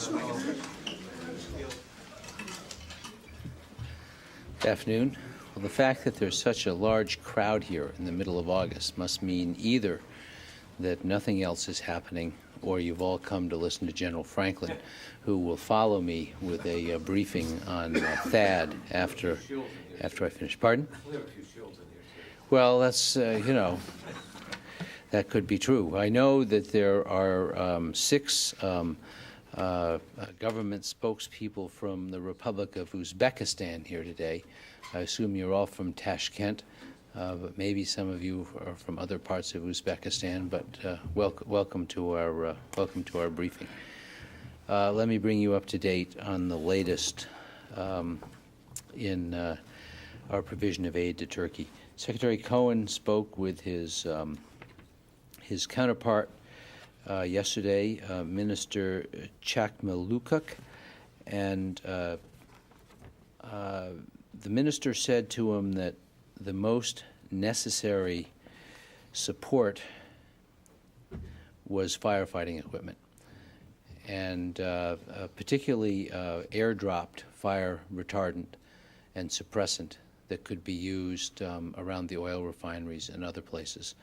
Good afternoon. Well, the fact that there's such a large crowd here in the middle of August must mean either that nothing else is happening, or you've all come to listen to General Franklin, who will follow me with a briefing on THAAD after I finish. Pardon? Well, that's, that could be true. I know that there are 6 government spokespeople from the Republic of Uzbekistan here today. I assume you're all from Tashkent, but maybe some of you are from other parts of Uzbekistan. But welcome to our briefing. Let me bring you up to date on the latest in our provision of aid to Turkey. Secretary Cohen spoke with his counterpart yesterday, Minister Chakmalukuk, and the minister said to him that the most necessary support was firefighting equipment, and particularly airdropped fire retardant and suppressant that could be used around the oil refineries and other places.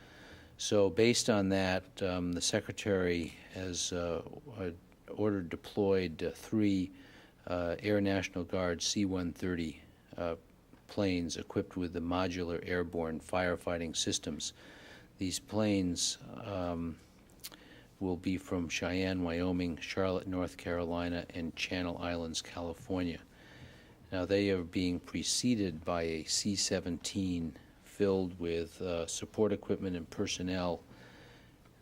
So based on that, the Secretary has deployed 3 Air National Guard C-130 planes equipped with the modular airborne firefighting systems. These planes will be from Cheyenne, Wyoming, Charlotte, North Carolina, and Channel Islands, California. Now, they are being preceded by a C-17 filled with support equipment and personnel.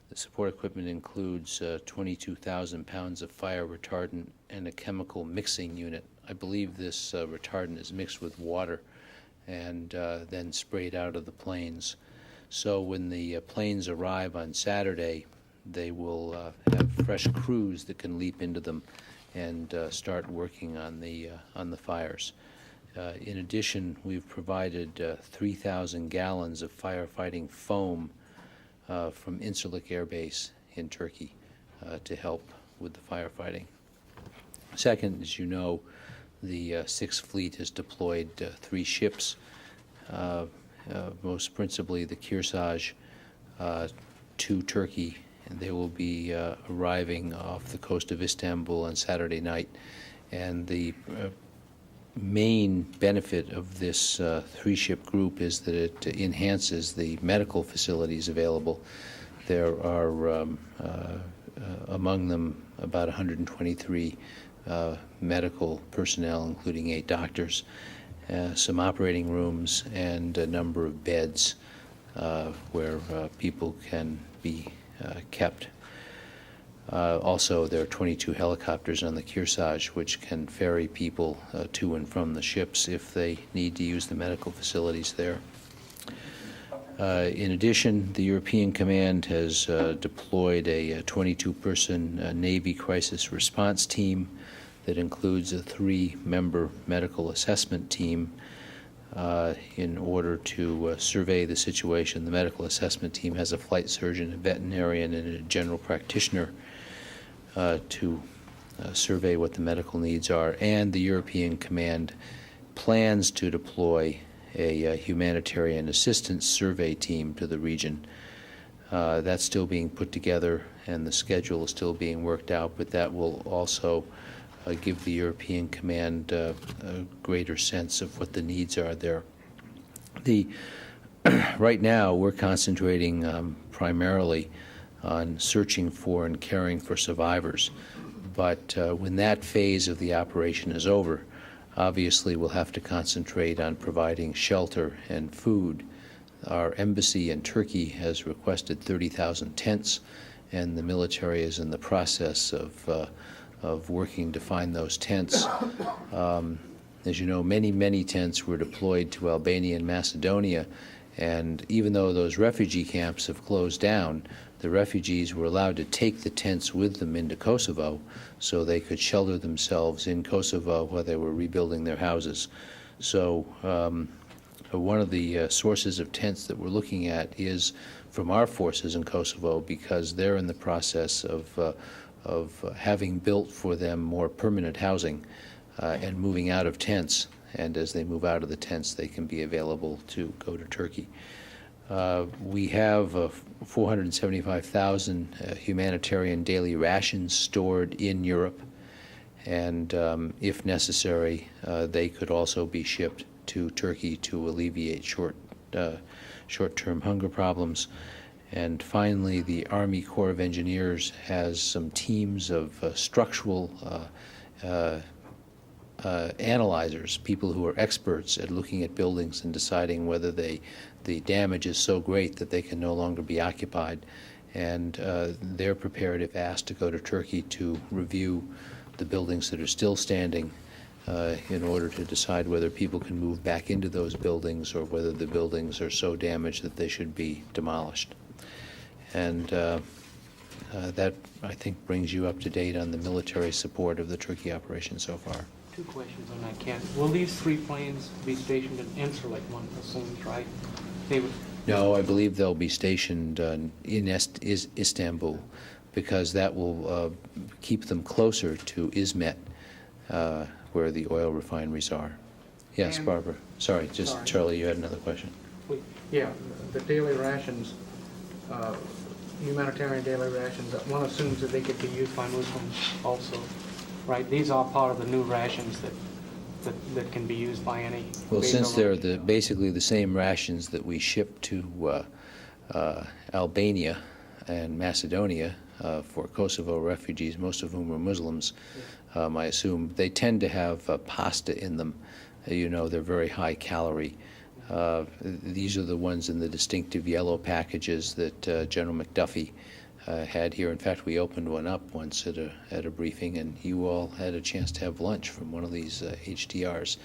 The support equipment includes 22,000 pounds of fire retardant and a chemical mixing unit. I believe this retardant is mixed with water and then sprayed out of the planes. So when the planes arrive on Saturday, they will have fresh crews that can leap into them and start working on the fires. In addition, we've provided 3,000 gallons of firefighting foam from Incirlik Air Base in Turkey to help with the firefighting. Second, as you know, the 6th Fleet has deployed 3 ships, most principally the Kearsarge, to Turkey, and they will be arriving off the coast of Istanbul on Saturday night. And the main benefit of this 3-ship group is that it enhances the medical facilities available. There are among them about 123 medical personnel, including 8 doctors, some operating rooms, and a number of beds where people can be kept. Also, there are 22 helicopters on the Kearsarge, which can ferry people to and from the ships if they need to use the medical facilities there. In addition, the European Command has deployed a 22-person Navy crisis response team that includes a 3-member medical assessment team in order to survey the situation. The medical assessment team has a flight surgeon, a veterinarian, and a general practitioner to survey what the medical needs are. And the European Command plans to deploy a humanitarian assistance survey team to the region. That's still being put together, and the schedule is still being worked out, but that will also give the European Command a greater sense of what the needs are there. Right now, we're concentrating primarily on searching for and caring for survivors. But when that phase of the operation is over, obviously we'll have to concentrate on providing shelter and food. Our embassy in Turkey has requested 30,000 tents, and the military is in the process of working to find those tents. As you know, many tents were deployed to Albania and Macedonia, and even though those refugee camps have closed down, the refugees were allowed to take the tents with them into Kosovo so they could shelter themselves in Kosovo while they were rebuilding their houses. So one of the sources of tents that we're looking at is from our forces in Kosovo, because they're in the process of having built for them more permanent housing and moving out of tents. And as they move out of the tents, they can be available to go to Turkey. We have 475,000 humanitarian daily rations stored in Europe, and if necessary, they could also be shipped to Turkey to alleviate short-term hunger problems. And finally, the Army Corps of Engineers has some teams of structural analyzers, people who are experts at looking at buildings and deciding whether the damage is so great that they can no longer be occupied. And they're prepared, if asked, to go to Turkey to review the buildings that are still standing in order to decide whether people can move back into those buildings or whether the buildings are so damaged that they should be demolished. And that, I think, brings you up to date on the military support of the Turkey operation so far. Two questions on that, Ken. Will these 3 planes be stationed in Incirlik, one assumes, right? They would. No, I believe they'll be stationed in Istanbul, because that will keep them closer to Izmit, where the oil refineries are. Yes, And, Barbara. Sorry, Charlie, you had another question. Yeah, the daily rations, humanitarian daily rations, one assumes that they could be used by Muslims also, right? These are part of the new rations that can be used by any. Well, since they're basically the same rations that we ship to Albania and Macedonia for Kosovo refugees, most of whom are Muslims, I assume they tend to have pasta in them. You know, they're very high calorie. These are the ones in the distinctive yellow packages that General McDuffie had here. In fact, we opened one up once at a briefing, and you all had a chance to have lunch from one of these HDRs.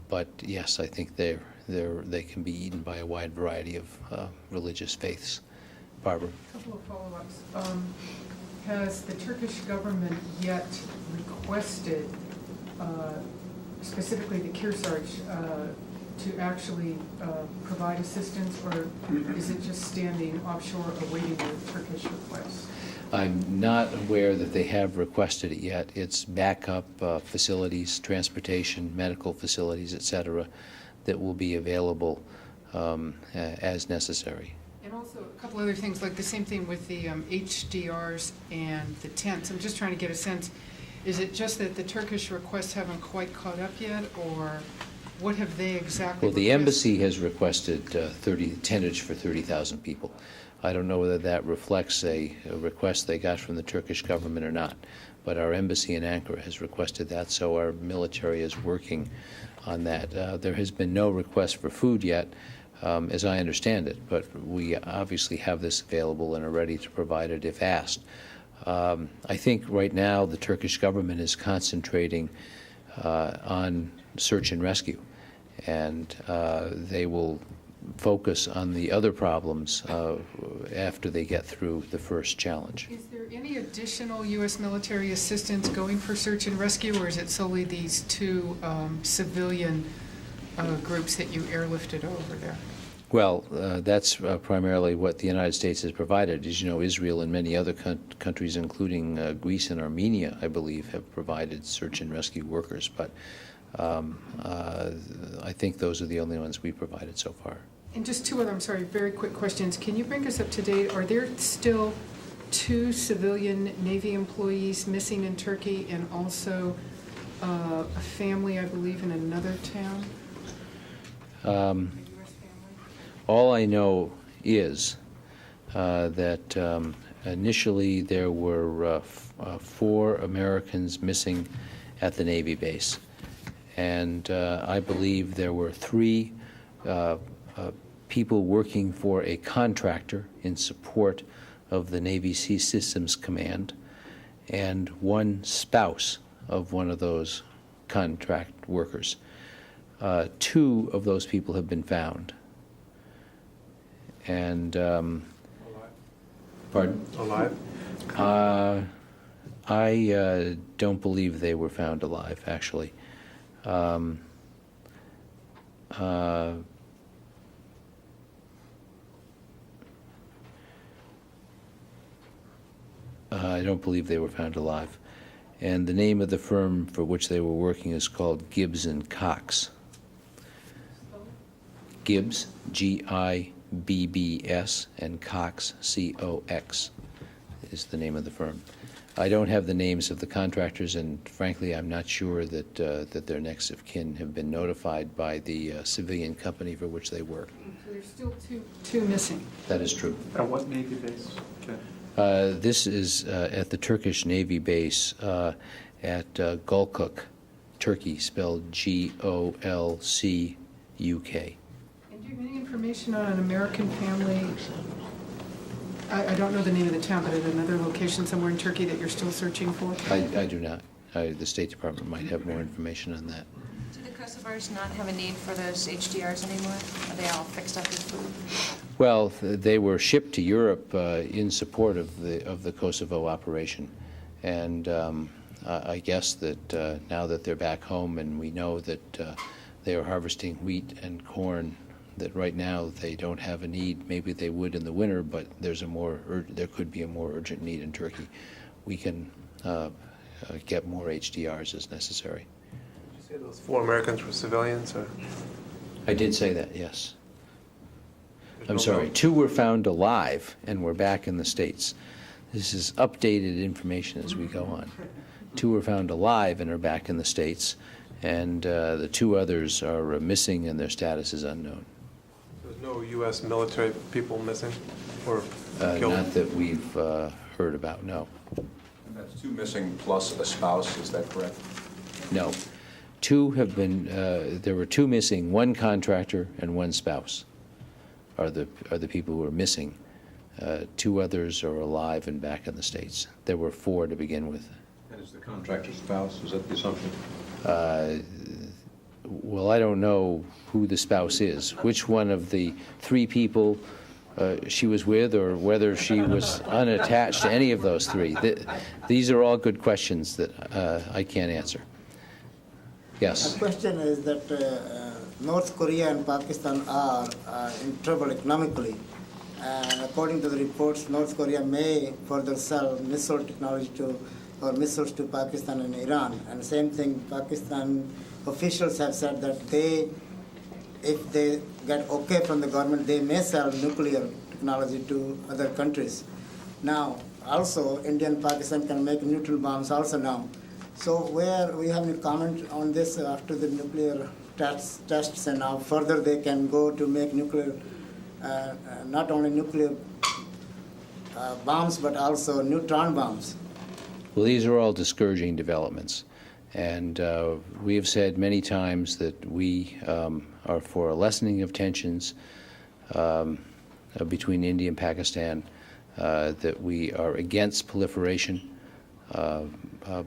But yes, I think they can be eaten by a wide variety of religious faiths. Barbara. A couple of follow-ups. Has the Turkish government yet requested, specifically the Kearsarge, to actually provide assistance, or is it just standing offshore awaiting the Turkish request? I'm not aware that they have requested it yet. It's backup facilities, transportation, medical facilities, et cetera, that will be available as necessary. And also a couple other things, like the same thing with the HDRs and the tents. I'm just trying to get a sense, is it just that the Turkish requests haven't quite caught up yet, or what have they exactly Well, the requested? embassy has requested tentage for 30,000 people. I don't know whether that reflects a request they got from the Turkish government or not, but our embassy in Ankara has requested that, so our military is working on that. There has been no request for food yet, as I understand it, but we obviously have this available and are ready to provide it if asked. I think right now the Turkish government is concentrating on search and rescue, and they will focus on the other problems after they get through the first challenge. Is there any additional U.S. military assistance going for search and rescue, or is it solely these 2 civilian groups that you airlifted over there? Well, that's primarily what the United States has provided. As you know, Israel and many other countries, including Greece and Armenia, I believe, have provided search and rescue workers. But I think those are the only ones we provided so far. And just 2 other, I'm sorry, very quick questions. Can you bring us up to date? Are there still 2 civilian Navy employees missing in Turkey, and also a family, I believe, in another town? All I know is that initially there were 4 Americans missing at the Navy base, and I believe there were 3 people working for a contractor in support of the Navy Sea Systems Command, and 1 spouse of one of those contract workers. 2 of those people have been found. And Alive? pardon? Alive? I don't believe they were found alive, actually. I don't believe they were found alive. And the name of the firm for which they were working is called Gibbs and Cox. Gibbs, Gibbs, and Cox, Cox, is the name of the firm. I don't have the names of the contractors, and frankly, I'm not sure that that their next of kin have been notified by the civilian company for which they work. So there's still two missing. That is true. At what Navy base? Okay. This is at the Turkish Navy base at Gulkuk, Turkey, spelled Golcuk. And do you have any information on an American family? I don't know the name of the town, but at another location somewhere in Turkey that you're still searching for? I do not. The State Department might have more information on that. Do the Kosovars not have a need for those HDRs anymore? Are they all fixed up with food? Well, they were shipped to Europe in support of the Kosovo operation, and I guess that now that they're back home and we know that they are harvesting wheat and corn, that right now they don't have a need. Maybe they would in the winter, but there could be a more urgent need in Turkey. We can get more HDRs as necessary. Did you say those 4 Americans were civilians, or? I did say that, yes. There's I'm no sorry, note? 2 were found alive and were back in the States. This is updated information as we go on. 2 were found alive and are back in the States, and the 2 others are missing and their status is unknown. There's no U.S. military people missing or killed? Not that we've heard about, no. And that's 2 missing plus a spouse, is that correct? No. 2 have been, there were 2 missing, 1 contractor and 1 spouse are the people who are missing. 2 others are alive and back in the States. There were 4 to begin with. And is the contractor's spouse, is that the assumption? Well, I don't know who the spouse is, which one of the 3 people she was with, or whether she was unattached to any of those 3. These are all good questions that I can't answer. Yes? The question is that North Korea and Pakistan are in trouble economically. And according to the reports, North Korea may further sell missile technology or missiles to Pakistan and Iran. And same thing, Pakistan officials have said that if they get okay from the government, they may sell nuclear technology to other countries. Now, also, India and Pakistan can make neutral bombs also now. So where we have any comment on this after the nuclear tests and now further they can go to make nuclear, not only nuclear bombs, but also neutron bombs? Well, these are all discouraging developments. And we have said many times that we are for a lessening of tensions between India and Pakistan, that we are against proliferation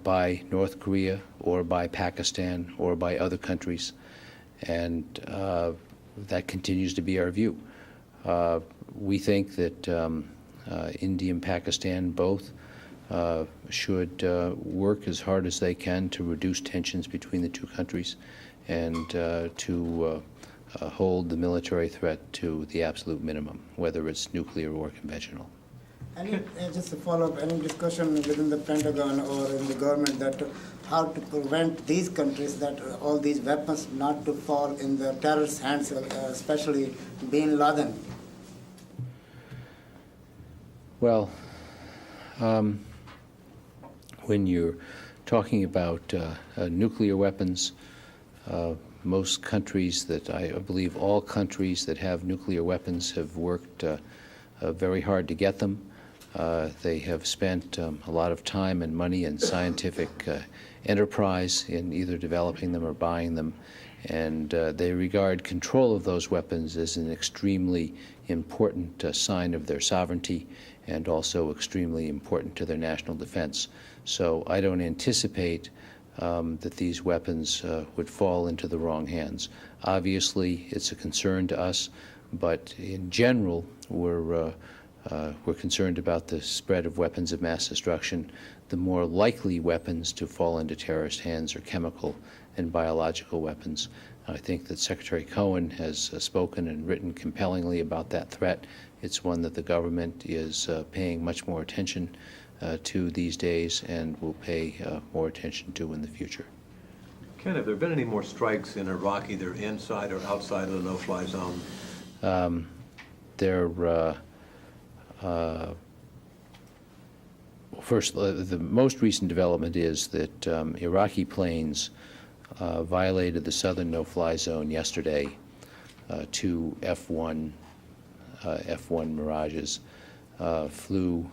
by North Korea or by Pakistan or by other countries. And that continues to be our view. We think that India and Pakistan both should work as hard as they can to reduce tensions between the 2 countries and to hold the military threat to the absolute minimum, whether it's nuclear or conventional. Any, just to follow up, any discussion within the Pentagon or in the government that how to prevent these countries, that all these weapons not to fall in the terrorists' hands, especially bin Laden? Well, when you're talking about nuclear weapons, most countries I believe all countries that have nuclear weapons have worked very hard to get them. They have spent a lot of time and money and scientific enterprise in either developing them or buying them, and they regard control of those weapons as an extremely important sign of their sovereignty and also extremely important to their national defense. So I don't anticipate that these weapons would fall into the wrong hands. Obviously, it's a concern to us, but in general, we're concerned about the spread of weapons of mass destruction. The more likely weapons to fall into terrorist hands are chemical and biological weapons. I think that Secretary Cohen has spoken and written compellingly about that threat. It's one that the government is paying much more attention to these days and will pay more attention to in the future. Ken, have there been any more strikes in Iraq, either inside or outside of the no-fly zone? First, the most recent development is that Iraqi planes violated the southern no-fly zone yesterday. Two F-1 Mirages flew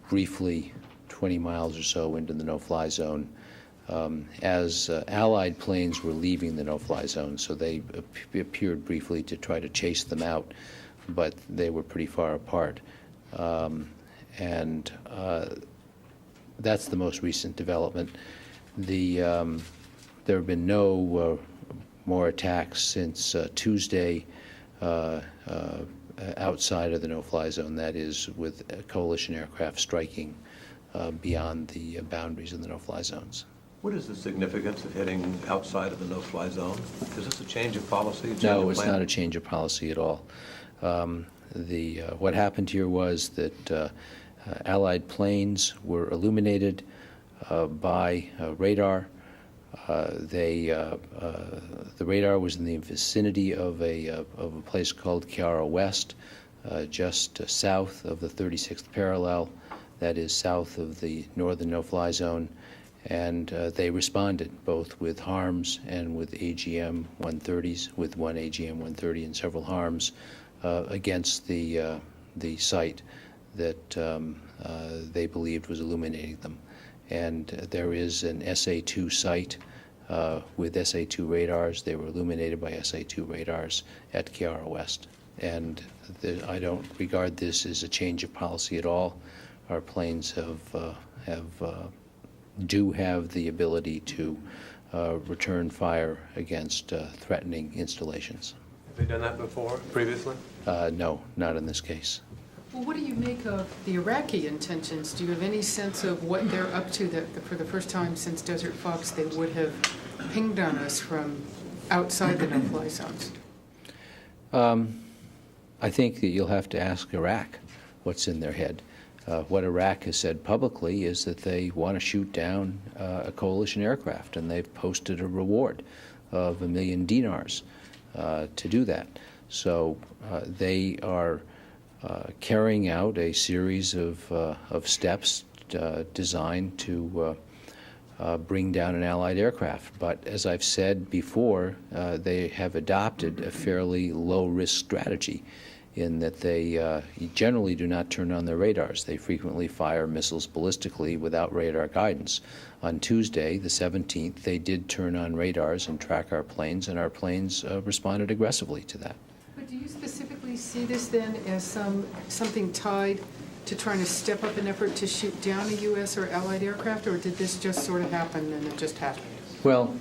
briefly 20 miles or so into the no-fly zone as Allied planes were leaving the no-fly zone, so they appeared briefly to try to chase them out, but they were pretty far apart. That's the most recent development. There have been no more attacks since Tuesday outside of the no-fly zone, that is, with coalition aircraft striking beyond the boundaries of the no-fly zones. What is the significance of hitting outside of the no-fly zone? Is this a change of policy? No, it's not a change of policy at all. What happened here was that Allied planes were illuminated by radar. The radar was in the vicinity of a place called Chiara West, just south of the 36th parallel, that is south of the northern no-fly zone, and they responded both with HARMs and with AGM-130s, with one AGM-130 and several HARMs against the site that they believed was illuminating them. And there is an SA-2 site with SA-2 radars. They were illuminated by SA-2 radars at Chiara West. And I don't regard this as a change of policy at all. Our planes do have the ability to return fire against threatening installations. Have they done that before, previously? No, not in this case. Well, what do you make of the Iraqi intentions? Do you have any sense of what they're up to, that for the first time since Desert Fox they would have pinged on us from outside the no-fly zones? I think that you'll have to ask Iraq what's in their head. What Iraq has said publicly is that they want to shoot down a coalition aircraft, and they've posted a reward of $1 million dinars to do that. So they are carrying out a series of steps designed to bring down an Allied aircraft. But as I've said before, they have adopted a fairly low-risk strategy in that they generally do not turn on their radars. They frequently fire missiles ballistically without radar guidance. On Tuesday, the 17th, they did turn on radars and track our planes, and our planes responded aggressively to that. But do you specifically see this then as something tied to trying to step up an effort to shoot down a U.S. or Allied aircraft, or did this just sort of happen and it just happened? Well,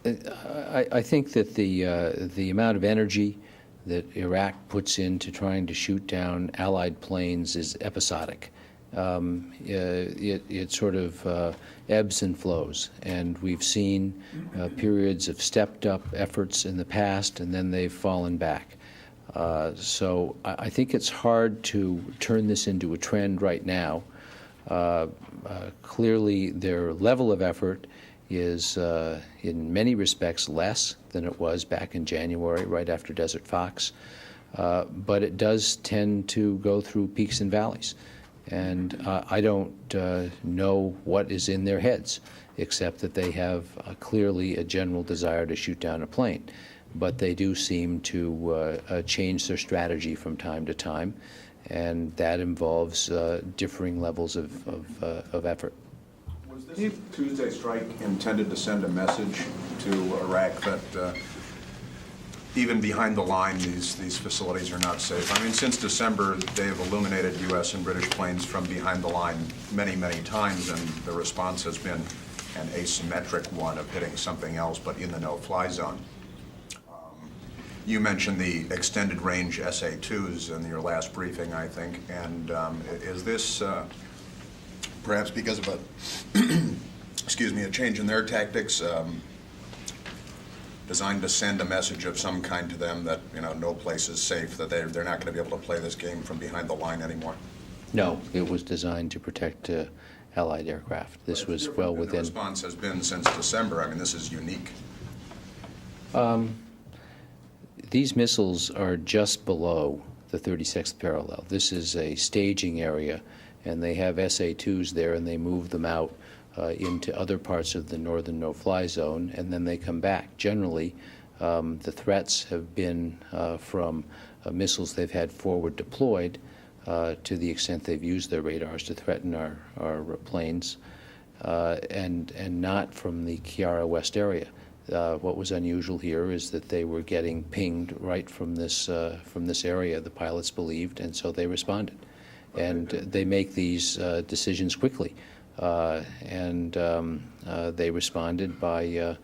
I think that the amount of energy that Iraq puts into trying to shoot down Allied planes is episodic. It sort of ebbs and flows, and we've seen periods of stepped-up efforts in the past, and then they've fallen back. So I think it's hard to turn this into a trend right now. Clearly, their level of effort is in many respects less than it was back in January, right after Desert Fox. But it does tend to go through peaks and valleys. And I don't know what is in their heads, except that they have clearly a general desire to shoot down a plane. But they do seem to change their strategy from time to time, and that involves differing levels of effort. Was this Tuesday strike intended to send a message to Iraq that even behind the line, these facilities are not safe? I mean, since December, they have illuminated U.S. and British planes from behind the line many, many times, and the response has been an asymmetric one of hitting something else, but in the no-fly zone. You mentioned the extended range SA-2s in your last briefing, I think, and is this perhaps because of a change in their tactics, designed to send a message of some kind to them that, you know, no place is safe, that they're not going to be able to play this game from behind the line anymore? No, it was designed to protect Allied aircraft. This But it's was different well than within. The response has been since December. I mean, this is unique. These missiles are just below the 36th parallel. This is a staging area, and they have SA-2s there, and they move them out into other parts of the northern no-fly zone, and then they come back. Generally, the threats have been from missiles they've had forward deployed to the extent they've used their radars to threaten our planes, and not from the Kiara West area. What was unusual here is that they were getting pinged right from this area, the pilots believed, and so they responded. And they make these decisions quickly. And they responded by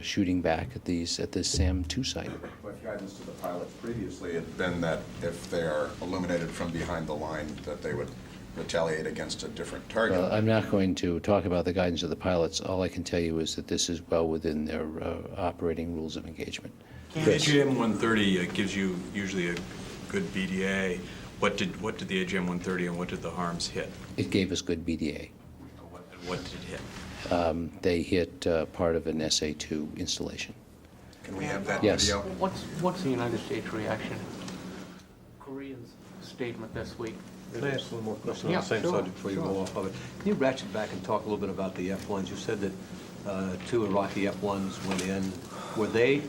shooting back at this SAM-2 site. But guidance to the pilots previously had been that if they are illuminated from behind the line, that they would retaliate against a different target. Well, I'm not going to talk about the guidance of the pilots. All I can tell you is that this is well within their operating rules of engagement. Chris? AGM 130 gives you usually a good BDA. What did the AGM 130 and what did the harms hit? It gave us good BDA. What did it hit? They hit part of an SA-2 installation. Can we have that Yes. video? What's the United States reaction? Korea's statement this week. Can I ask one more question on Yeah, the same sure, subject before you sure. go off of it? Can you ratchet back and talk a little bit about the F-1s? You said that 2 Iraqi F-1s went in. Were they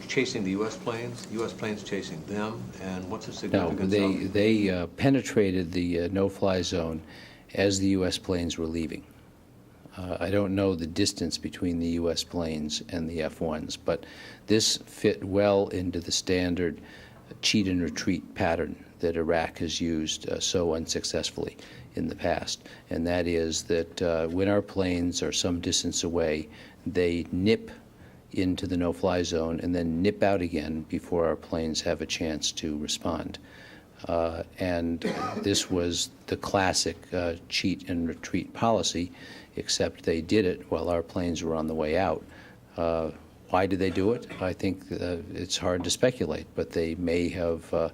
chasing the U.S. planes? U.S. planes chasing them? And what's the No, significance of they penetrated the no-fly zone as the U.S. planes were leaving. I don't know the distance between the U.S. planes and the F-1s, but this fit well into the standard cheat and retreat pattern that Iraq has used so unsuccessfully in the past. And that is that when our planes are some distance away, they nip into the no-fly zone and then nip out again before our planes have a chance to respond. And this was the classic cheat and retreat policy, except they did it while our planes were on the way out. Why did they do it? I think it's hard to speculate, but they may have,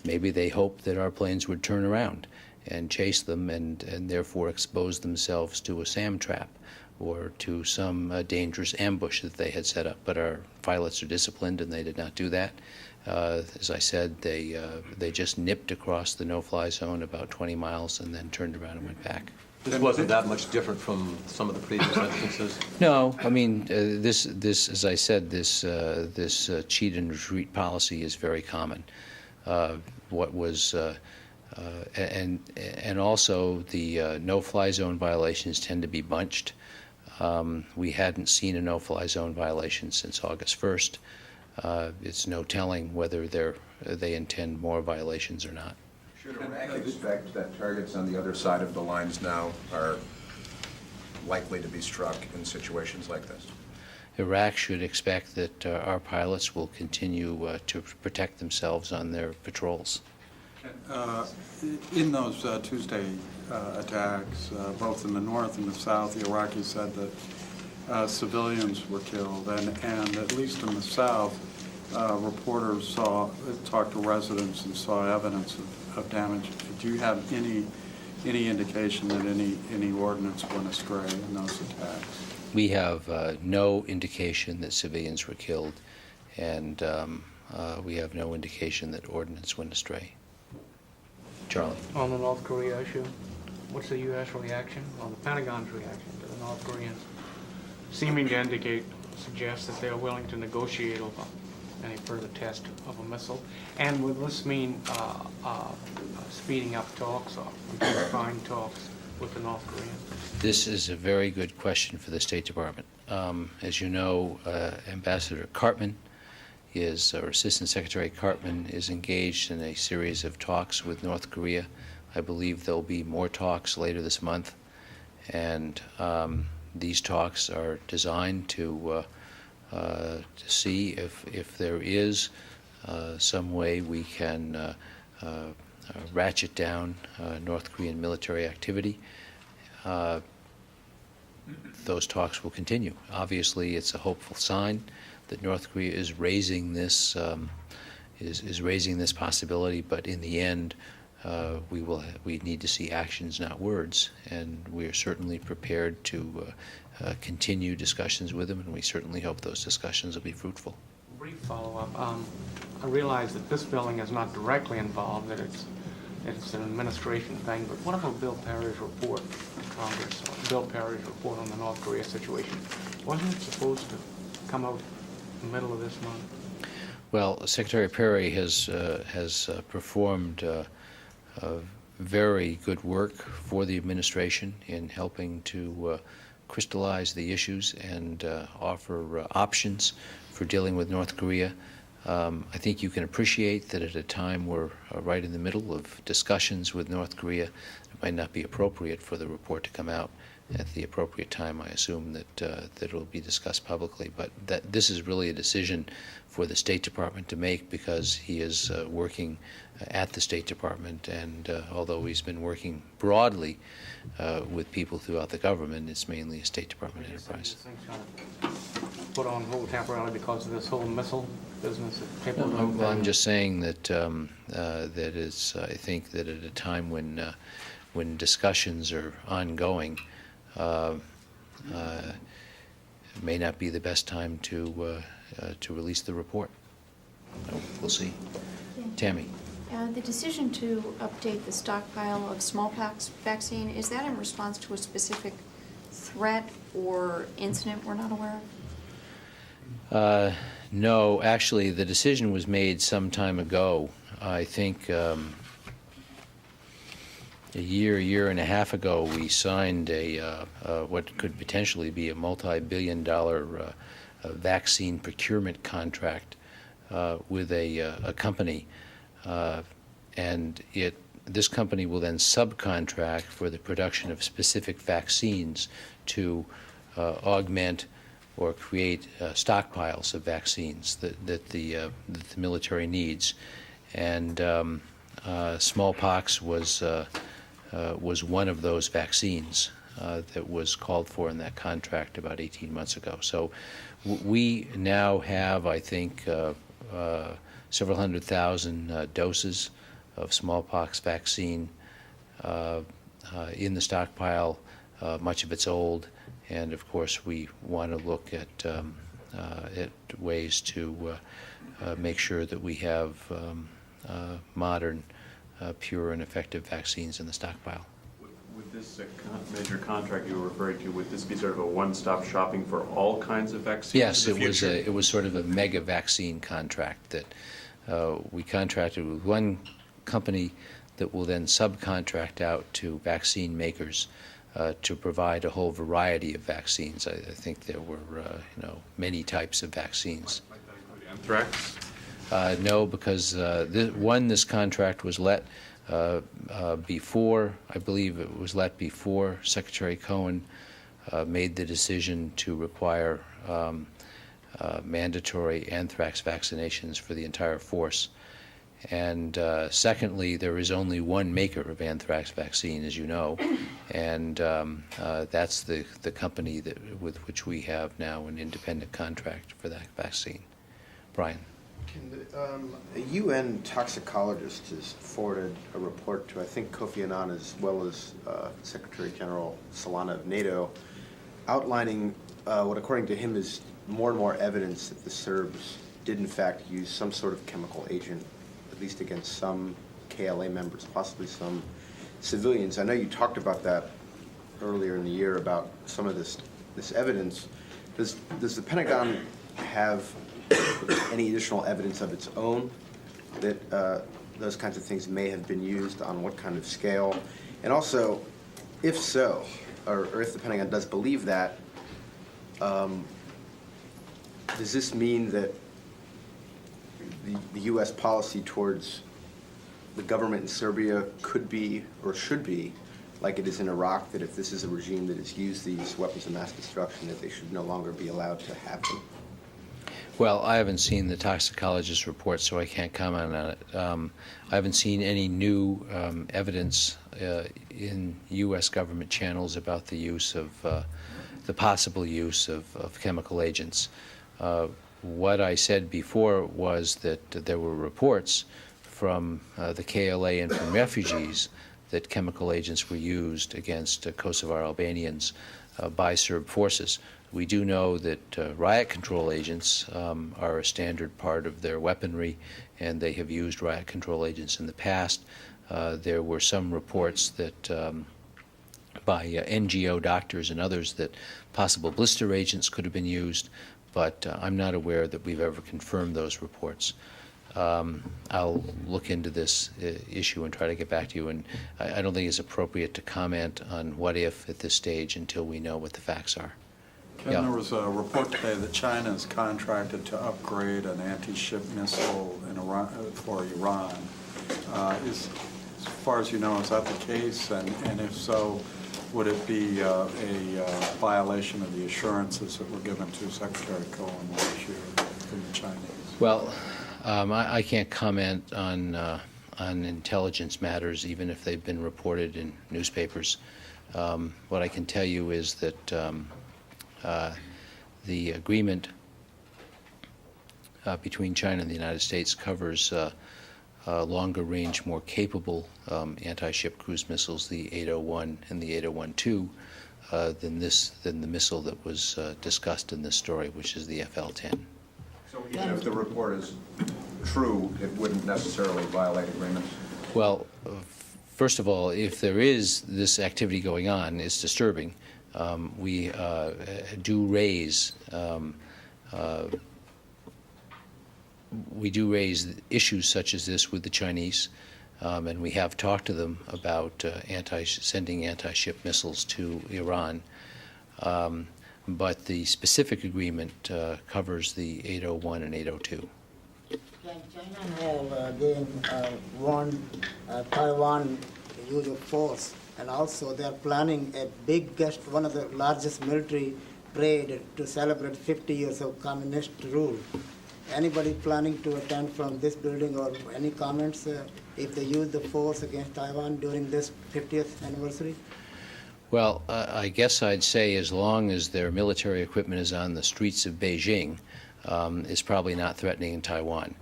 maybe they hoped that our planes would turn around and chase them and therefore expose themselves to a SAM trap or to some dangerous ambush that they had set up. But our pilots are disciplined and they did not do that. As I said, they just nipped across the no-fly zone about 20 miles and then turned around and went back. This wasn't that much different from some of the previous instances? No, I mean, this, as I said, this cheat and retreat policy is very common. What was, and also the no-fly zone violations tend to be bunched. We hadn't seen a no-fly zone violation since August 1st. It's no telling whether they intend more violations or not. Should Iraq expect that targets on the other side of the lines now are likely to be struck in situations like this? Iraq should expect that our pilots will continue to protect themselves on their patrols. In those Tuesday attacks, both in the north and the south, the Iraqis said that civilians were killed, and at least in the south, reporters talked to residents and saw evidence of damage. Do you have any indication that any ordnance went astray in those attacks? We have no indication that civilians were killed, and we have no indication that ordnance went astray. Charlie. On the North Korea issue, what's the U.S. reaction, or the Pentagon's reaction to the North Koreans seeming to suggest that they're willing to negotiate over any further test of a missile? And would this mean speeding up talks or intensifying talks with the North Koreans? This is a very good question for the State Department. As you know, Ambassador Cartman or Assistant Secretary Cartman is engaged in a series of talks with North Korea. I believe there'll be more talks later this month, and these talks are designed to see if there is some way we can ratchet down North Korean military activity. Those talks will continue. Obviously, it's a hopeful sign that North Korea is raising this possibility, but in the end, we need to see actions, not words, and we are certainly prepared to continue discussions with them, and we certainly hope those discussions will be fruitful. Brief follow-up. I realize that this building is not directly involved, that it's an administration thing, but what about Bill Perry's report, Congress, or Bill Perry's report on the North Korea situation? Wasn't it supposed to come out in the middle of this month? Well, Secretary Perry has performed very good work for the administration in helping to crystallize the issues and offer options for dealing with North Korea. I think you can appreciate that at a time we're right in the middle of discussions with North Korea, it might not be appropriate for the report to come out at the appropriate time. I assume that it will be discussed publicly, but that this is really a decision for the State Department to make, because he is working at the State Department, and although he's been working broadly with people throughout the government, it's mainly a State Department enterprise. Put on hold temporarily because of this whole missile business that people don't. Well, I'm just saying that that is, I think that at a time when discussions are ongoing, it may not be the best time to release the report. We'll see. Yeah. Tammy. The decision to update the stockpile of smallpox vaccine, is that in response to a specific threat or incident we're not aware of? No, actually, the decision was made some time ago. I think a year and a half ago, we signed what could potentially be a multi-billion-dollar vaccine procurement contract with a company, and this company will then subcontract for the production of specific vaccines to augment or create stockpiles of vaccines that the military needs. And smallpox was one of those vaccines that was called for in that contract about 18 months ago. So we now have, I think, several 100,000 doses of smallpox vaccine in the stockpile. Much of it's old, and of course we want to look at ways to make sure that we have modern, pure, and effective vaccines in the stockpile. Would this major contract you were referring to, would this be sort of a one-stop shopping for all kinds of vaccines? Yes, it was sort of a mega vaccine contract that we contracted with one company that will then subcontract out to vaccine makers to provide a whole variety of vaccines. I think there were many types of vaccines. Might that include anthrax? No, because this contract was let before, I believe it was let before Secretary Cohen made the decision to require mandatory anthrax vaccinations for the entire force. And secondly, there is only one maker of anthrax vaccine, as you know, and that's the company with which we have now an independent contract for that vaccine. Brian. A UN toxicologist has forwarded a report to, I think, Kofi Annan as well as Secretary General Solana of NATO, outlining what, according to him, is more and more evidence that the Serbs did in fact use some sort of chemical agent, at least against some KLA members, possibly some civilians. I know you talked about that earlier in the year about some of this evidence. Does the Pentagon have any additional evidence of its own that those kinds of things may have been used, on what kind of scale? And also, if so, or if the Pentagon does believe that, does this mean that the U.S. policy towards the government in Serbia could be or should be like it is in Iraq, that if this is a regime that has used these weapons of mass destruction, that they should no longer be allowed to have them? Well, I haven't seen the toxicologist report, so I can't comment on it. I haven't seen any new evidence in U.S. government channels about the use of the possible use of chemical agents. What I said before was that there were reports from the KLA and from refugees that chemical agents were used against Kosovar Albanians by Serb forces. We do know that riot control agents are a standard part of their weaponry, and they have used riot control agents in the past. There were some reports that by NGO doctors and others that possible blister agents could have been used, but I'm not aware that we've ever confirmed those reports. I'll look into this issue and try to get back to you, and I don't think it's appropriate to comment on what if at this stage until we know what the facts are. Ken, Yeah. there was a report today that China is contracted to upgrade an anti-ship missile in Iran, for Iran. As far as you know, is that the case? And if so, would it be a violation of the assurances that were given to Secretary Cohen last year from the Chinese? Well, I can't comment on intelligence matters, even if they've been reported in newspapers. What I can tell you is that the agreement between China and the United States covers longer range, more capable anti-ship cruise missiles, the 801 and the 801-2, than the missile that was discussed in this story, which is the FL-10. So even if the report is true, it wouldn't necessarily violate agreements? Well, first of all, if there is this activity going on, it's disturbing. We do raise issues such as this with the Chinese, and we have talked to them about sending anti-ship missiles to Iran. But the specific agreement covers the 801 and 802. China have again warned Taiwan use of force, and also they are planning a one of the largest military parade to celebrate 50 years of communist rule. Anybody planning to attend from this building, or any comments if they use the force against Taiwan during this 50th anniversary? Well, I guess I'd say as long as their military equipment is on the streets of Beijing, it's probably not threatening Taiwan.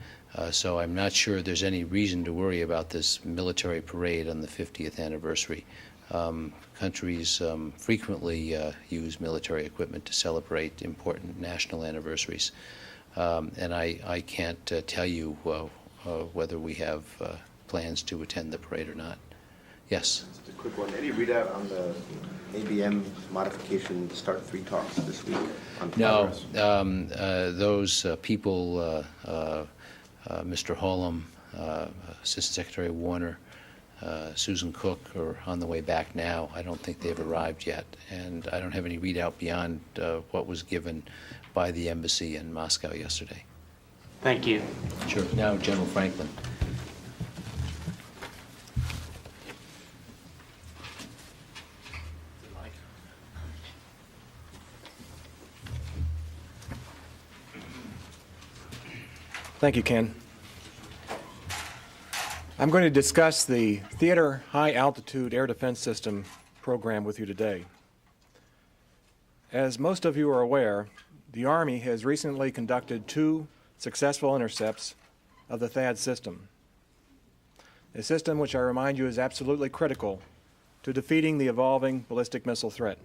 So I'm not sure there's any reason to worry about this military parade on the 50th anniversary. Countries frequently use military equipment to celebrate important national anniversaries. And I can't tell you whether we have plans to attend the parade or not. Yes? Just a quick one. Any readout on the ABM modification Start 3 talks this week on progress? No. Those people, Mr. Holm, Assistant Secretary Warner, Susan Cook are on the way back now. I don't think they've arrived yet, and I don't have any readout beyond what was given by the embassy in Moscow yesterday. Thank you. Sure. Now, General Franklin. Thank you, Ken. I'm going to discuss the Theater High Altitude Air Defense System program with you today. As most of you are aware, the Army has recently conducted 2 successful intercepts of the THAAD system, a system which I remind you is absolutely critical to defeating the evolving ballistic missile threat.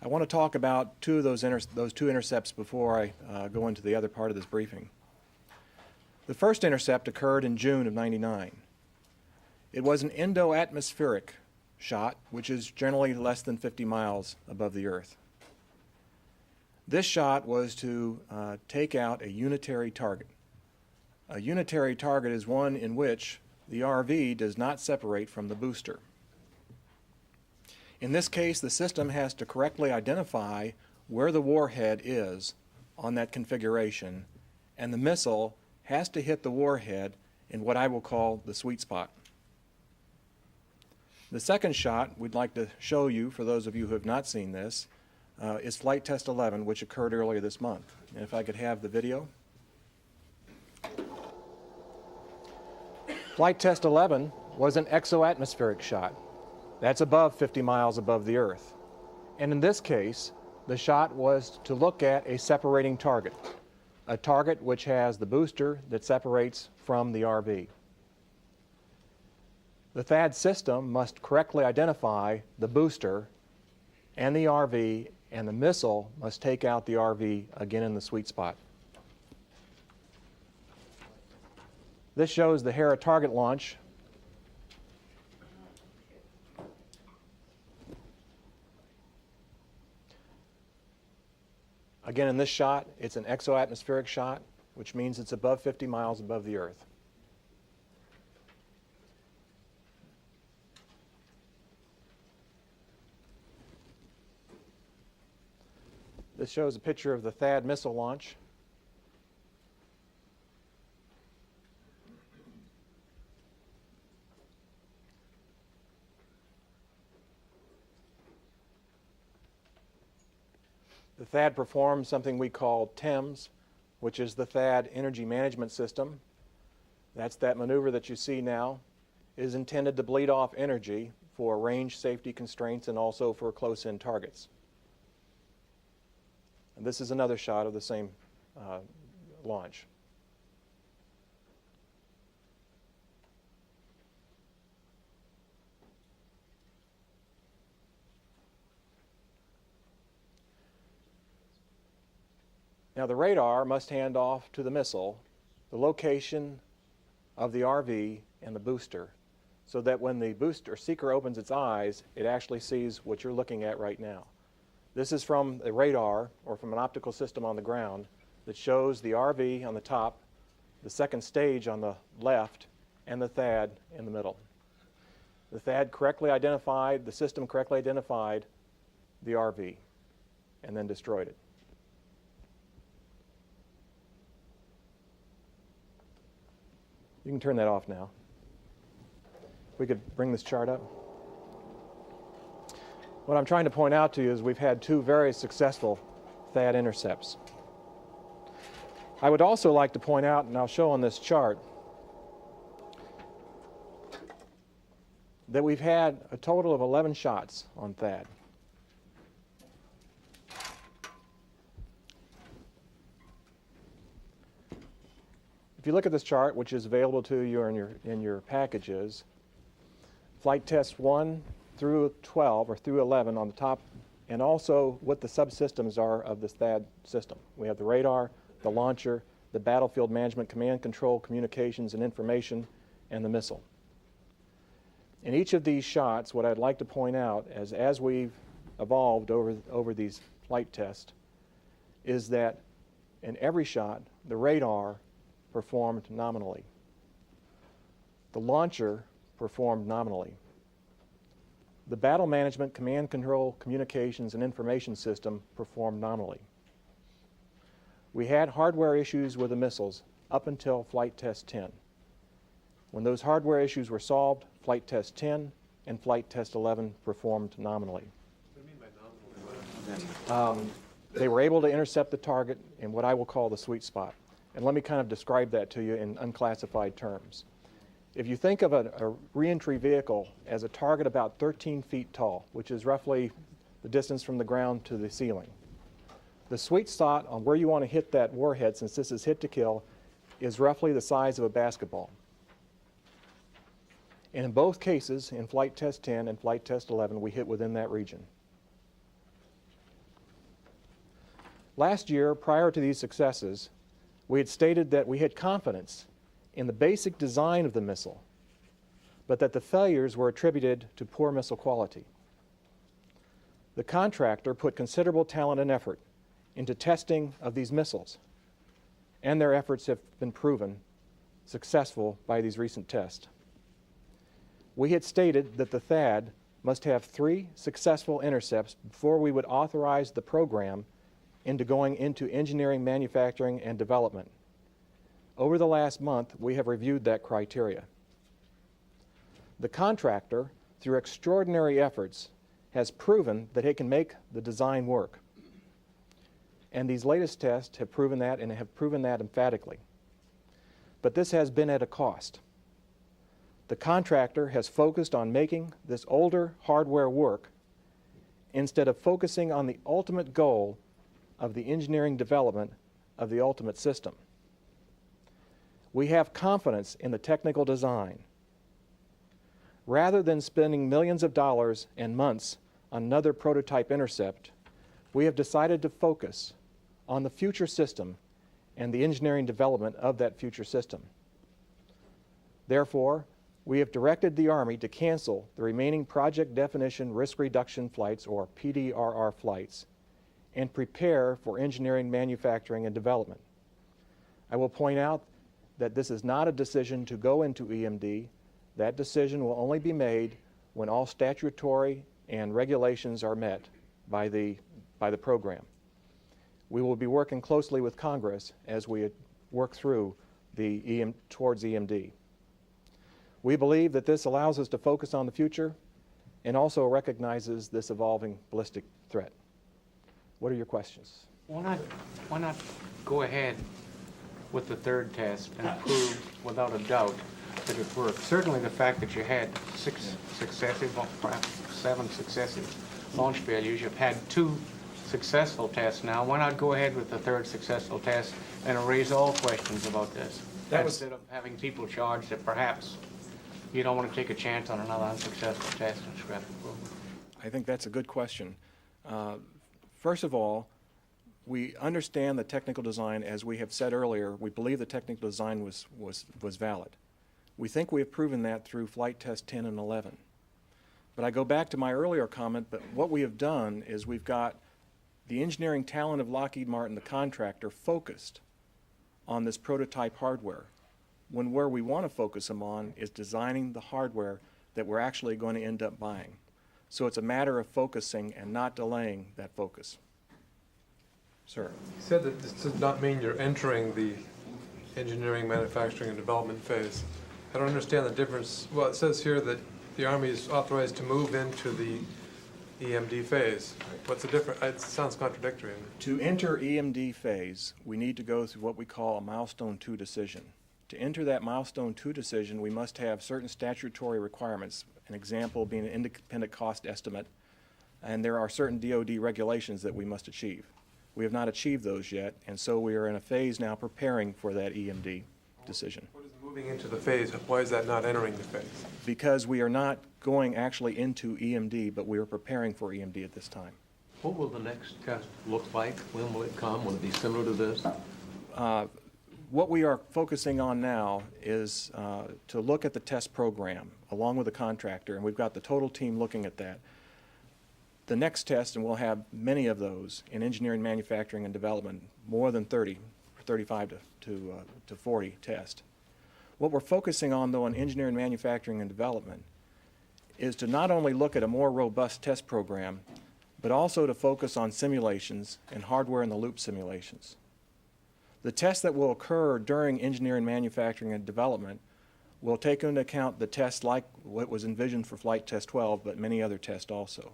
I want to talk about 2 of those 2 intercepts before I go into the other part of this briefing. The first intercept occurred in June of '99. It was an endo-atmospheric shot, which is generally less than 50 miles above the Earth. This shot was to take out a unitary target. A unitary target is one in which the RV does not separate from the booster. In this case, the system has to correctly identify where the warhead is on that configuration, and the missile has to hit the warhead in what I will call the sweet spot. The second shot we'd like to show you, for those of you who have not seen this, is Flight Test 11, which occurred earlier this month. And if I could have the video. Flight Test 11 was an exo-atmospheric shot. That's above 50 miles above the Earth. And in this case, the shot was to look at a separating target. a target which has the booster that separates from the RV. The THAAD system must correctly identify the booster and the RV, and the missile must take out the RV again in the sweet spot. This shows the Hera target launch. Again, in this shot, it's an exoatmospheric shot, which means it's above 50 miles above the Earth. This shows a picture of the THAAD missile launch. The THAAD performs something we call TEMS, which is the THAAD Energy Management System. That's that maneuver that you see now. It is intended to bleed off energy for range safety constraints and also for close-in targets. And this is another shot of the same launch. Now the radar must hand off to the missile the location of the RV and the booster, so that when the booster seeker opens its eyes, it actually sees what you're looking at right now. This is from a radar or from an optical system on the ground that shows the RV on the top, the second stage on the left, and the THAAD in the middle. The THAAD correctly identified, the system correctly identified the RV and then destroyed it. You can turn that off now. We could bring this chart up. What I'm trying to point out to you is we've had two very successful THAAD intercepts. I would also like to point out, and I'll show on this chart, that we've had a total of 11 shots on THAAD. If you look at this chart, which is available to you in your packages, flight tests 1 through 12 or through 11 on the top, and also what the subsystems are of this THAAD system. We have the radar, the launcher, the battlefield management, command control, communications and information, and the missile. In each of these shots, what I'd like to point out as we've evolved over these flight tests is that in every shot, the radar performed nominally. The launcher performed nominally. The battle management, command control, communications, and information system performed nominally. We had hardware issues with the missiles up until flight test 10. When those hardware issues were solved, flight test 10 and flight test 11 performed nominally. What do you mean by nominally? They were able to intercept the target in what I will call the sweet spot. And let me kind of describe that to you in unclassified terms. If you think of a reentry vehicle as a target about 13 feet tall, which is roughly the distance from the ground to the ceiling, the sweet spot on where you want to hit that warhead, since this is hit to kill, is roughly the size of a basketball. And in both cases, in flight test 10 and flight test 11, we hit within that region. Last year, prior to these successes, we had stated that we had confidence in the basic design of the missile, but that the failures were attributed to poor missile quality. The contractor put considerable talent and effort into testing of these missiles, and their efforts have been proven successful by these recent tests. We had stated that the THAAD must have 3 successful intercepts before we would authorize the program into going into engineering, manufacturing, and development. Over the last month, we have reviewed that criteria. The contractor, through extraordinary efforts, has proven that it can make the design work. And these latest tests have proven that, and have proven that emphatically. But this has been at a cost. The contractor has focused on making this older hardware work instead of focusing on the ultimate goal of the engineering development of the ultimate system. We have confidence in the technical design. Rather than spending millions of dollars and months on another prototype intercept, we have decided to focus on the future system and the engineering development of that future system. Therefore, we have directed the Army to cancel the remaining Project Definition Risk Reduction flights, or PDRR flights, and prepare for engineering, manufacturing, and development. I will point out that this is not a decision to go into EMD. That decision will only be made when all statutory and regulations are met by the program. We will be working closely with Congress as we work through towards EMD. We believe that this allows us to focus on the future and also recognizes this evolving ballistic threat. What are your questions? Why not go ahead with the third test and prove without a doubt that it worked? Certainly the fact that you had 6 successive, or perhaps 7 successive launch failures, you've had 2 successful tests now. Why not go ahead with the third successful test and erase all questions about this? Instead of having people charged that perhaps you don't want to take a chance on another unsuccessful test and scrap the program. I think that's a good question. First of all, we understand the technical design. As we have said earlier, we believe the technical design was valid. We think we have proven that through flight test 10 and 11. But I go back to my earlier comment, but what we have done is we've got the engineering talent of Lockheed Martin, the contractor, focused on this prototype hardware, when where we want to focus them on is designing the hardware that we're actually going to end up buying. So it's a matter of focusing and not delaying that focus. Sir? You said that this does not mean you're entering the engineering, manufacturing, and development phase. I don't understand the difference. Well, it says here that the Army is authorized to move into the EMD phase. What's the difference? It sounds contradictory. To enter EMD phase, we need to go through what we call a Milestone 2 decision. To enter that Milestone 2 decision, we must have certain statutory requirements, an example being an independent cost estimate, and there are certain DoD regulations that we must achieve. We have not achieved those yet, and so we are in a phase now preparing for that EMD decision. What is moving into the phase? Why is that not entering the phase? Because we are not going actually into EMD, but we are preparing for EMD at this time. What will the next test look like? When will it come? Will it be similar to this? What we are focusing on now is to look at the test program along with the contractor, and we've got the total team looking at that. The next test, and we'll have many of those in engineering, manufacturing, and development, more than 30, 35 to 40 tests. What we're focusing on, though, in engineering, manufacturing, and development is to not only look at a more robust test program, but also to focus on simulations and hardware-in-the-loop simulations. The tests that will occur during engineering, manufacturing, and development will take into account the tests like what was envisioned for Flight Test 12, but many other tests also.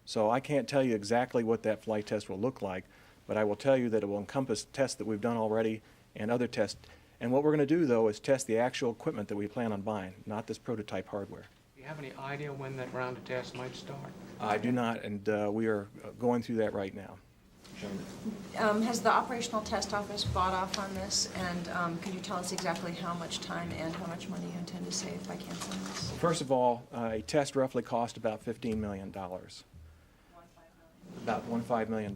So I can't tell you exactly what that flight test will look like, but I will tell you that it will encompass tests that we've done already and other tests. And what we're going to do, though, is test the actual equipment that we plan on buying, not this prototype hardware. Do you have any idea when that round of tests might start? I do not, and we are going through that right now. Has the operational test office bought off on this, and can you tell us exactly how much time and how much money you intend to save by canceling this? First of all, a test roughly cost about $15 million. About $15 million.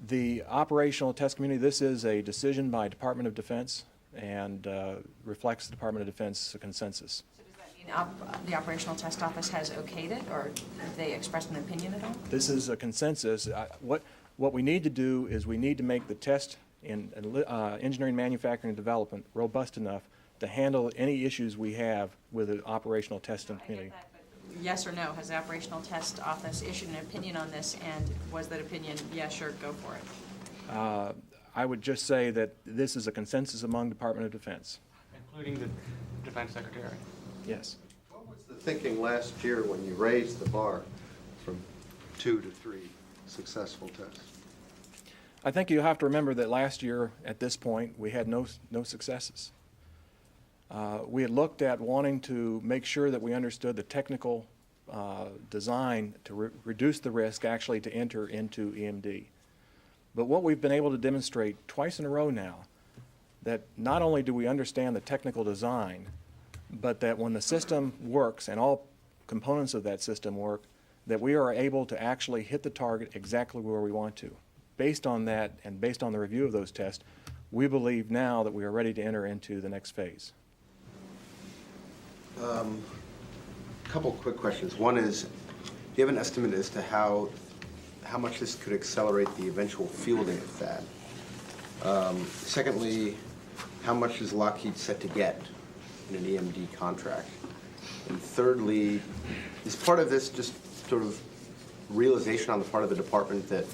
The operational test community, this is a decision by Department of Defense and reflects the Department of Defense consensus. So does that mean the operational test office has okayed it, or have they expressed an opinion at all? This is a consensus. What we need to do is we need to make the test in engineering, manufacturing, and development robust enough to handle any issues we have with the operational testing community. Yes or no, has the operational test office issued an opinion on this, and was that opinion, yeah, sure, go for it? I would just say that this is a consensus among Department of Defense. Including the Defense Secretary? Yes. What was the thinking last year when you raised the bar from 2 to 3 successful tests? I think you have to remember that last year, at this point, we had no successes. We had looked at wanting to make sure that we understood the technical design to reduce the risk actually to enter into EMD. But what we've been able to demonstrate twice in a row now, that not only do we understand the technical design, but that when the system works and all components of that system work, that we are able to actually hit the target exactly where we want to. Based on that and based on the review of those tests, we believe now that we are ready to enter into the next phase. A couple quick questions. One is, do you have an estimate as to how much this could accelerate the eventual fielding of THAAD? Secondly, how much is Lockheed set to get in an EMD contract? And thirdly, is part of this just sort of realization on the part of the department that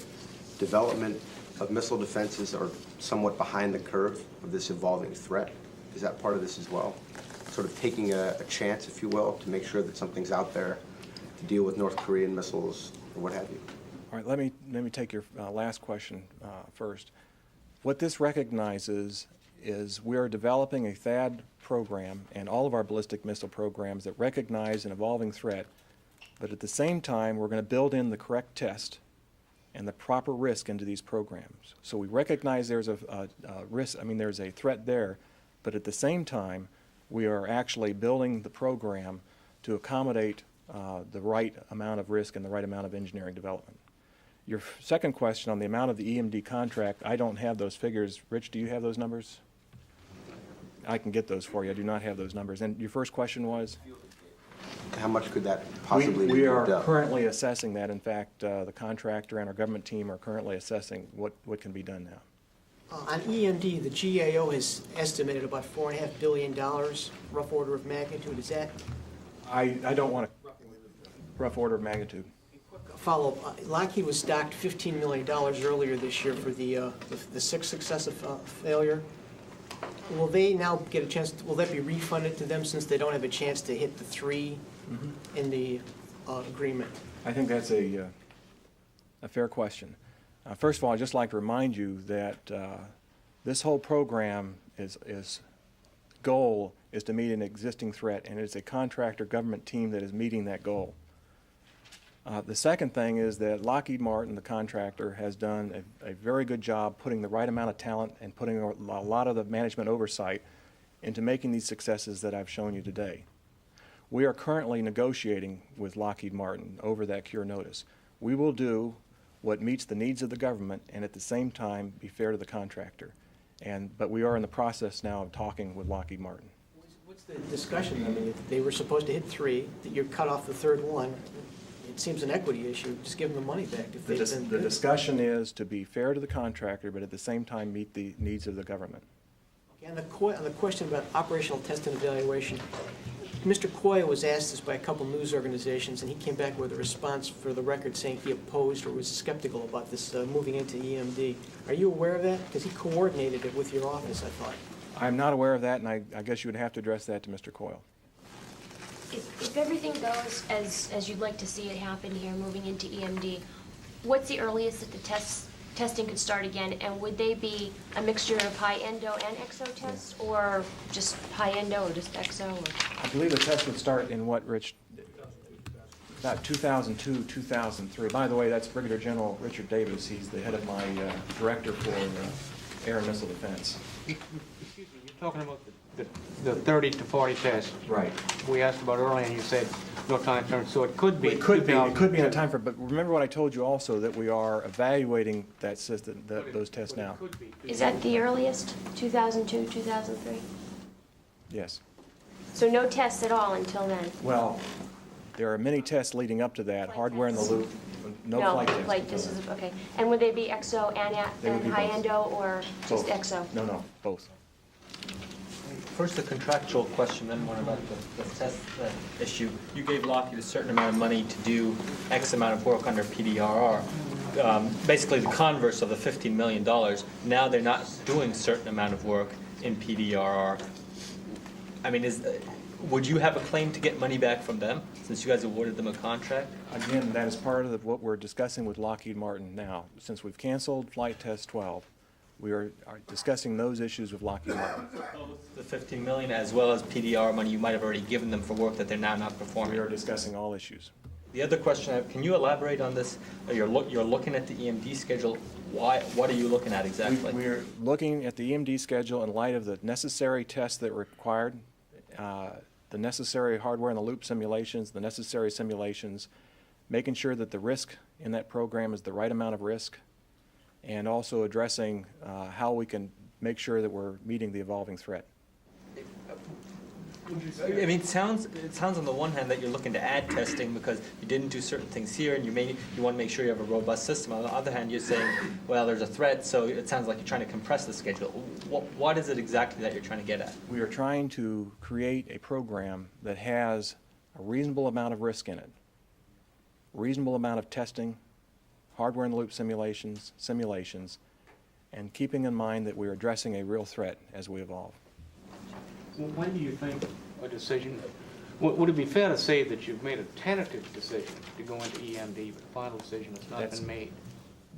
development of missile defenses are somewhat behind the curve of this evolving threat? Is that part of this as well? Sort of taking a chance, if you will, to make sure that something's out there to deal with North Korean missiles or what have you? All right, let me take your last question first. What this recognizes is we are developing a THAAD program and all of our ballistic missile programs that recognize an evolving threat, but at the same time, we're going to build in the correct test and the proper risk into these programs. So we recognize there's a risk, there's a threat there, but at the same time, we are actually building the program to accommodate the right amount of risk and the right amount of engineering development. Your second question on the amount of the EMD contract, I don't have those figures. Rich, do you have those numbers? I can get those for you. I do not have those numbers. And your first question was? How much could that possibly be? We are currently assessing that. In fact, the contractor and our government team are currently assessing what can be done now. On EMD, the GAO has estimated about $4.5 billion, rough order of magnitude. Is that? I don't want a rough order of magnitude. Follow-up. Lockheed was docked $15 million earlier this year for the sixth successive failure. Will they now get a chance, will that be refunded to them since they don't have a chance to hit the 3 in the agreement? I think that's a fair question. First of all, I'd just like to remind you that this whole program goal is to meet an existing threat, and it's a contractor government team that is meeting that goal. The second thing is that Lockheed Martin, the contractor, has done a very good job putting the right amount of talent and putting a lot of the management oversight into making these successes that I've shown you today. We are currently negotiating with Lockheed Martin over that cure notice. We will do what meets the needs of the government and at the same time be fair to the contractor. But we are in the process now of talking with Lockheed Martin. What's the discussion? I mean, if they were supposed to hit 3, that you're cut off the third one. It seems an equity issue. Just give them the money back. If the discussion is to be fair to the contractor, but at the same time meet the needs of the government. Okay, on the question about operational test and evaluation, Mr. Coy was asked this by a couple news organizations, and he came back with a response for the record saying he opposed or was skeptical about this moving into EMD. Are you aware of that? Because he coordinated it with your office, I thought. I'm not aware of that, and I guess you would have to address that to Mr. Coyle. If everything goes as you'd like to see it happen here, moving into EMD, what's the earliest that the testing could start again? And would they be a mixture of high endo and exo tests, or just high endo, or just exo? Or? I believe the test would start in what, Rich? About 2002, 2003. By the way, that's Brigadier General Richard Davis. He's the head of my director for air and missile defense. Excuse me, you're talking about the 30 to 40 tests. Right. We asked about earlier, and you said no time frame, so it could be. It could be in a time frame, but remember what I told you also, that we are evaluating that system, those tests now. Is that the earliest, 2002, 2003? Yes. So no tests at all until then? Well, there are many tests leading up to that, hardware in the loop, no flight tests. Okay. And would they be exo and high endo, or just both. exo? No, both. First, the contractual question, then one about the test issue. You gave Lockheed a certain amount of money to do X amount of work under PDRR. Basically, the converse of the $15 million. Now they're not doing a certain amount of work in PDRR. I mean, would you have a claim to get money back from them, since you guys awarded them a contract? Again, that is part of what we're discussing with Lockheed Martin now. Since we've canceled Flight Test 12, we are discussing those issues with Lockheed Martin. The $15 million as well as PDR money you might have already given them for work that they're now not performing. We are discussing all issues. The other question, can you elaborate on this? You're looking at the EMD schedule. Why? What are you looking at exactly? We're looking at the EMD schedule in light of the necessary tests that were required, the necessary hardware in the loop simulations, the necessary simulations, making sure that the risk in that program is the right amount of risk, and also addressing how we can make sure that we're meeting the evolving threat. I mean, it sounds on the one hand that you're looking to add testing because you didn't do certain things here, and you want to make sure you have a robust system. On the other hand, you're saying, well, there's a threat, so it sounds like you're trying to compress the schedule. What is it exactly that you're trying to get at? We are trying to create a program that has a reasonable amount of risk in it, reasonable amount of testing, hardware in the loop simulations, and keeping in mind that we're addressing a real threat as we evolve. Well, when do you think a decision, would it be fair to say that you've made a tentative decision to go into EMD, but the final decision has not been made?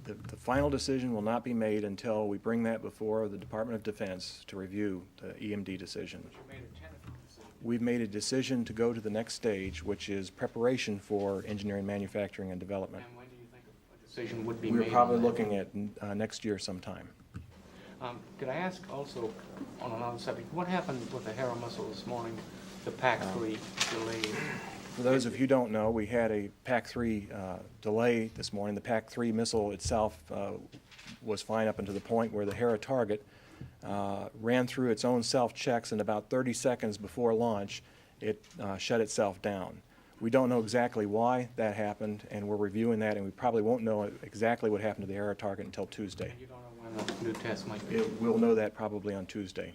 The final decision will not be made until we bring that before the Department of Defense to review the EMD decision. But you made a tentative decision. We've made a decision to go to the next stage, which is preparation for engineering, manufacturing, and development. And when do you think a decision would be made? We're probably looking at next year sometime. Could I ask also, on another subject, what happened with the Harrow missile this morning, the PAC-3 delay? For those of you who don't know, we had a PAC-3 delay this morning. The PAC-3 missile itself was flying up into the point where the Harrow target ran through its own self-checks, and about 30 seconds before launch, it shut itself down. We don't know exactly why that happened, and we're reviewing that, and we probably won't know exactly what happened to the Harrow target until Tuesday. And you don't know when the new test might be? We'll know that probably on Tuesday.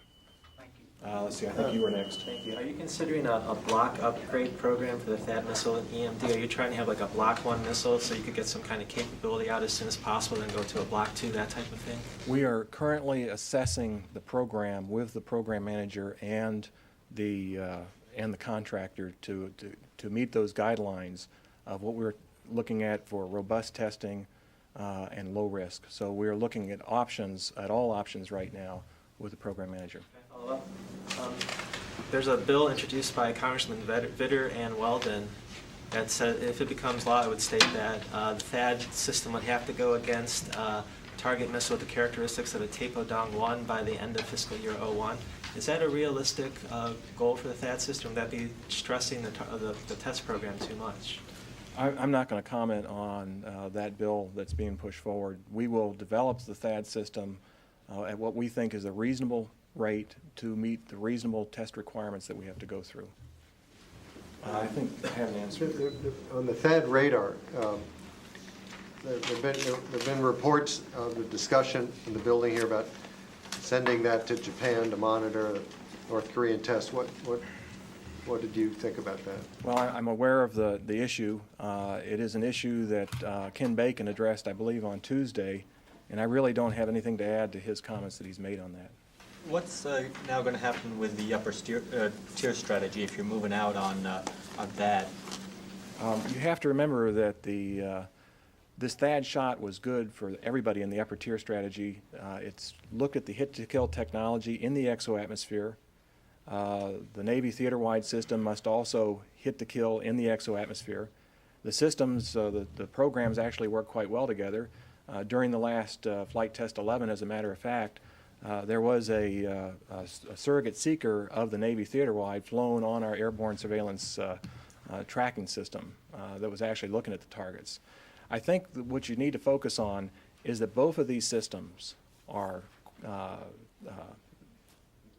Thank you. Let's see, I think you were next. Thank you. Are you considering a block upgrade program for the THAAD missile and EMD? Are you trying to have like a block 1 missile so you could get some kind of capability out as soon as possible, then go to a block 2, that type of thing? We are currently assessing the program with the program manager and the contractor to meet those guidelines of what we're looking at for robust testing and low risk. So we're looking at options, at all options right now with the program manager. Follow up. There's a bill introduced by Congressman Vitter and Weldon that said if it becomes law, it would state that the THAAD system would have to go against target missile with the characteristics of a Tapo-Dong-1 by the end of fiscal year 01. Is that a realistic goal for the THAAD system? Would that be stressing the test program too much? I'm not going to comment on that bill that's being pushed forward. We will develop the THAAD system at what we think is a reasonable rate to meet the reasonable test requirements that we have to go through. I think I have an answer. On the THAAD radar, there have been reports of the discussion in the building here about sending that to Japan to monitor the North Korean test. What did you think about that? Well, I'm aware of the issue. It is an issue that Ken Bacon addressed, I believe, on Tuesday, and I really don't have anything to add to his comments that he's made on that. What's now going to happen with the upper tier strategy if you're moving out on that? You have to remember that this THAAD shot was good for everybody in the upper tier strategy. It's looked at the hit-to-kill technology in the exoatmosphere. The Navy theater-wide system must also hit to kill in the exoatmosphere. The systems, the programs actually work quite well together. During the last Flight Test 11, as a matter of fact, there was a surrogate seeker of the Navy theater-wide flown on our airborne surveillance tracking system that was actually looking at the targets. I think that what you need to focus on is that both of these systems are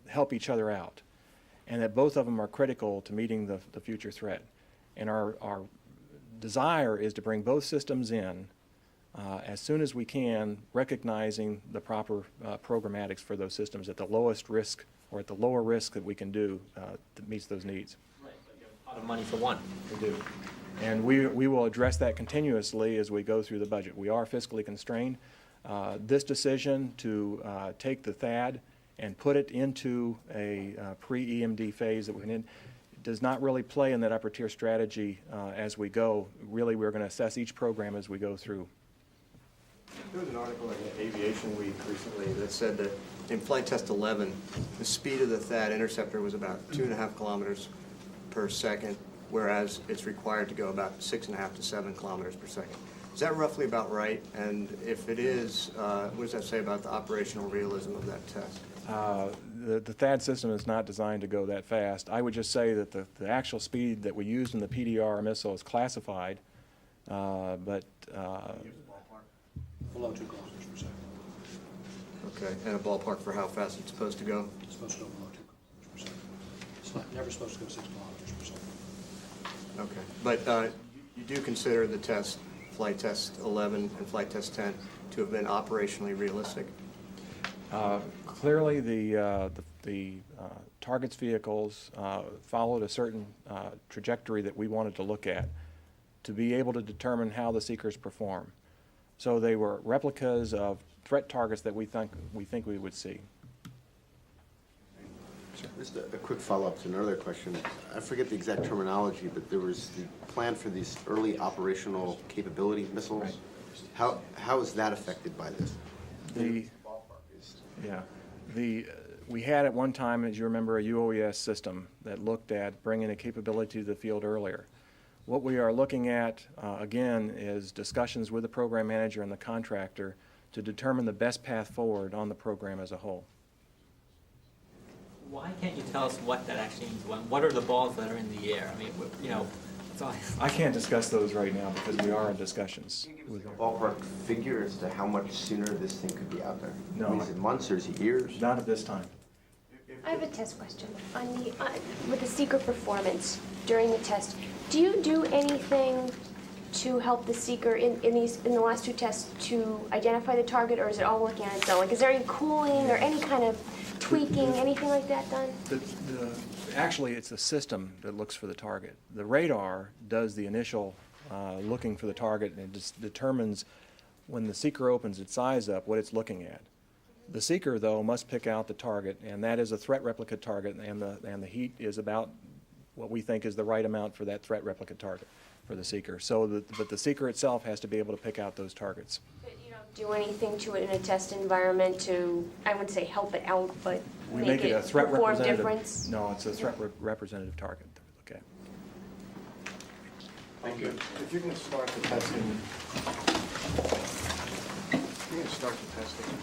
help each other out, and that both of them are critical to meeting the future threat. And our desire is to bring both systems in as soon as we can, recognizing the proper programmatics for those systems at the lowest risk or at the lower risk that we can do that meets those needs. Right, but you have a lot of money for one. We do. And we will address that continuously as we go through the budget. We are fiscally constrained. This decision to take the THAAD and put it into a pre-EMD phase that we're in does not really play in that upper tier strategy as we go. Really, we're going to assess each program as we go through. There was an article in Aviation Week recently that said that in Flight Test 11, the speed of the THAAD interceptor was about 2.5 kilometers per second, whereas it's required to go about 6.5 to 7 kilometers per second. Is that roughly about right? And if it is, what does that say about the operational realism of that test? The THAAD system is not designed to go that fast. I would just say that the actual speed that we used in the PDR missile is classified, but... Below 2 kilometers per second. Okay, and a ballpark for how fast it's supposed to go? It's supposed to go below 2 kilometers per second. It's not, never supposed to go 6 kilometers per second. Okay, but you do consider the test, Flight Test 11 and Flight Test 10, to have been operationally realistic? Clearly, the target's vehicles followed a certain trajectory that we wanted to look at to be able to determine how the seekers perform. So they were replicas of threat targets that we think we would see. Just a quick follow-up to an earlier question. I forget the exact terminology, but there was the plan for these early operational capability missiles. Right. How is that affected by this? We had at one time, as you remember, a UOES system that looked at bringing a capability to the field earlier. What we are looking at, again, is discussions with the program manager and the contractor to determine the best path forward on the program as a whole. Why can't you tell us what that actually means? What are the balls that are in the air? I mean, you know, it's all... I can't discuss those right now because we are in discussions. Can you give us a ballpark figure as to how much sooner this thing could be out there? No. I mean, is it months or is it years? Not at this time. I have a test question. With the seeker performance during the test, do you do anything to help the seeker in the last 2 tests to identify the target, or is it all working on its own? Like, is there any cooling or any kind of tweaking, anything like that done? Actually, it's the system that looks for the target. The radar does the initial looking for the target, and it just determines when the seeker opens its eyes up what it's looking at. The seeker, though, must pick out the target, and that is a threat replica target, and the heat is about what we think is the right amount for that threat replica target for the seeker. But the seeker itself has to be able to pick out those targets. But you don't do anything to it in a test environment to, I wouldn't say help it out, but We make it a threat perform representative. difference? No, it's a threat representative target that we look at. Thank you. If you can start the testing. You can start the testing.